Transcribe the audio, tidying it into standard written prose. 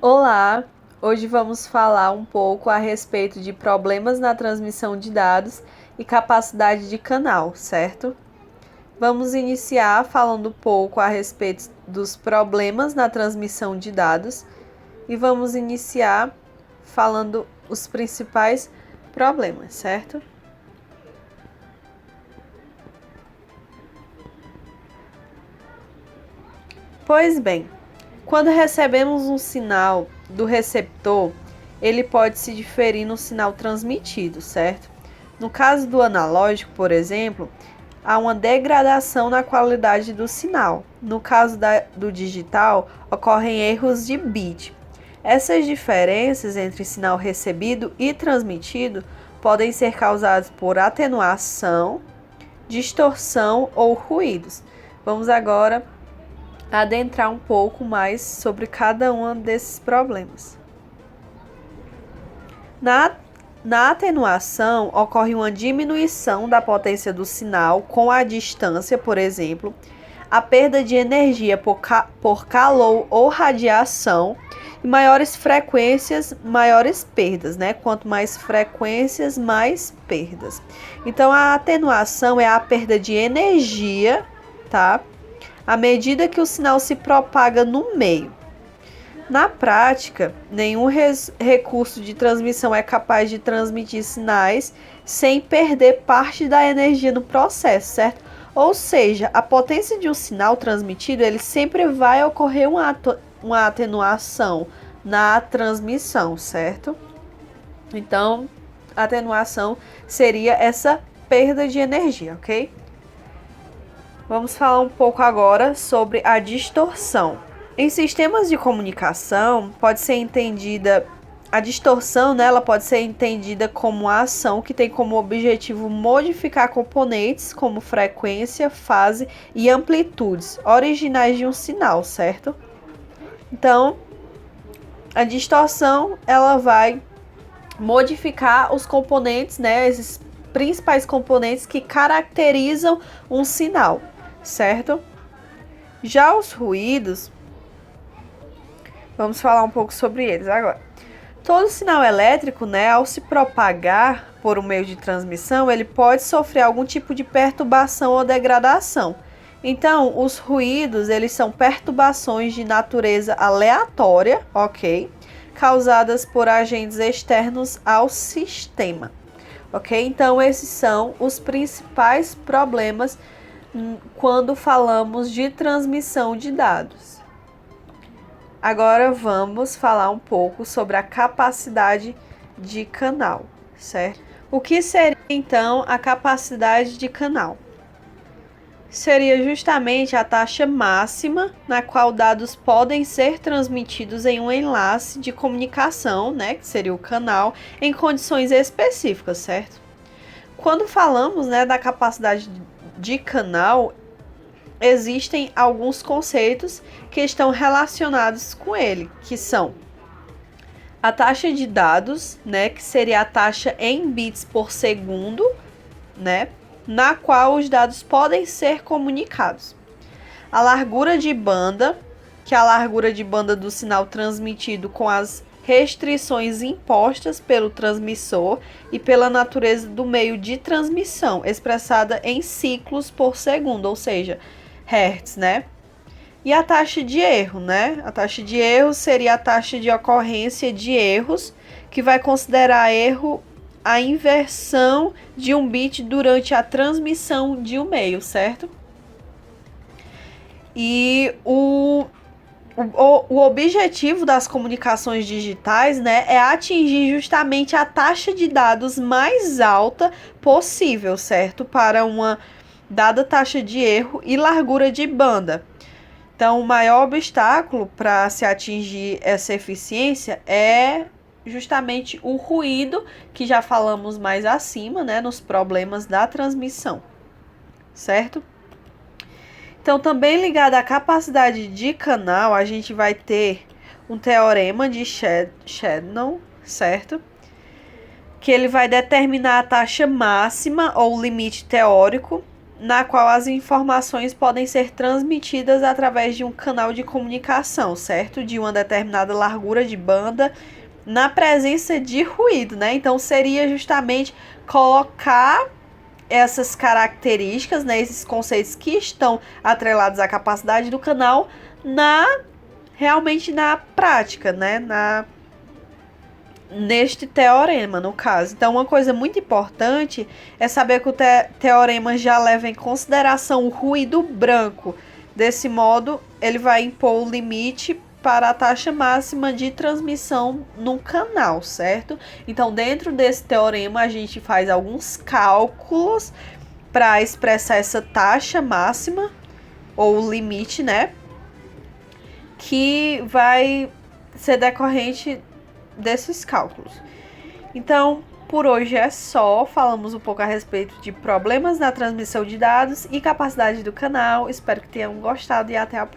Olá! Hoje vamos falar um pouco a respeito de problemas na transmissão de dados e capacidade de canal, certo? Vamos iniciar falando um pouco a respeito dos problemas na transmissão de dados e vamos iniciar falando os principais problemas, certo? Pois bem, quando recebemos um sinal do receptor, ele pode se diferir no sinal transmitido, certo? No caso do analógico, por exemplo, há uma degradação na qualidade do sinal. No caso do digital, ocorrem erros de bit. Essas diferenças entre sinal recebido e transmitido podem ser causadas por atenuação, distorção ou ruídos. Vamos agora adentrar um pouco mais sobre cada um desses problemas. Na atenuação, ocorre uma diminuição da potência do sinal com a distância, por exemplo, a perda de energia por calor ou radiação, e maiores frequências, maiores perdas, né? Quanto mais frequências, mais perdas. Então, a atenuação é a perda de energia, tá? À medida que o sinal se propaga no meio. Na prática, nenhum recurso de transmissão é capaz de transmitir sinais sem perder parte da energia no processo, certo? Ou seja, a potência de um sinal transmitido, ele sempre vai ocorrer uma atenuação na transmissão, certo? Então, atenuação seria essa perda de energia, ok? Vamos falar um pouco agora sobre a distorção. Em sistemas de comunicação, pode ser entendida a distorção, né, ela pode ser entendida como a ação que tem como objetivo modificar componentes como frequência, fase e amplitudes originais de um sinal, certo? Então, a distorção, ela vai modificar os componentes, né, esses principais componentes que caracterizam um sinal, certo? Já os ruídos, vamos falar um pouco sobre eles agora. Todo sinal elétrico, né, ao se propagar por um meio de transmissão, ele pode sofrer algum tipo de perturbação ou degradação. Então, os ruídos, eles são perturbações de natureza aleatória, ok? Causadas por agentes externos ao sistema, ok? Então, esses são os principais problemas quando falamos de transmissão de dados. Agora vamos falar um pouco sobre a capacidade de canal, certo? O que seria então a capacidade de canal? Seria justamente a taxa máxima na qual dados podem ser transmitidos em um enlace de comunicação, né, que seria o canal, em condições específicas, certo? Quando falamos, né, da capacidade de canal, existem alguns conceitos que estão relacionados com ele, que são a taxa de dados, né, que seria a taxa em bits por segundo, né, na qual os dados podem ser comunicados. A largura de banda, que é a largura de banda do sinal transmitido com as restrições impostas pelo transmissor e pela natureza do meio de transmissão, expressada em ciclos por segundo, ou seja, hertz, né? E a taxa de erro, né? A taxa de erro seria a taxa de ocorrência de erros, que vai considerar erro a inversão de um bit durante a transmissão de um meio, certo? E o objetivo das comunicações digitais, né, é atingir justamente a taxa de dados mais alta possível, certo? Para uma dada taxa de erro e largura de banda. Então, o maior obstáculo para se atingir essa eficiência é justamente o ruído, que já falamos mais acima, né, nos problemas da transmissão, certo? Então, também ligado à capacidade de canal, a gente vai ter um teorema de Shannon, certo? Que ele vai determinar a taxa máxima ou limite teórico na qual as informações podem ser transmitidas através de um canal de comunicação, certo? De uma determinada largura de banda, na presença de ruído, né? Então seria justamente colocar essas características, né, esses conceitos que estão atrelados à capacidade do canal realmente na prática, né, neste teorema, no caso. Então, uma coisa muito importante é saber que o teorema já leva em consideração o ruído branco. Desse modo, ele vai impor o limite para a taxa máxima de transmissão no canal, certo? Então, dentro desse teorema, a gente faz alguns cálculos para expressar essa taxa máxima, ou limite, né? Que vai ser decorrente desses cálculos. Então, por hoje é só. Falamos um pouco a respeito de problemas na transmissão de dados e capacidade do canal. Espero que tenham gostado e até a próxima.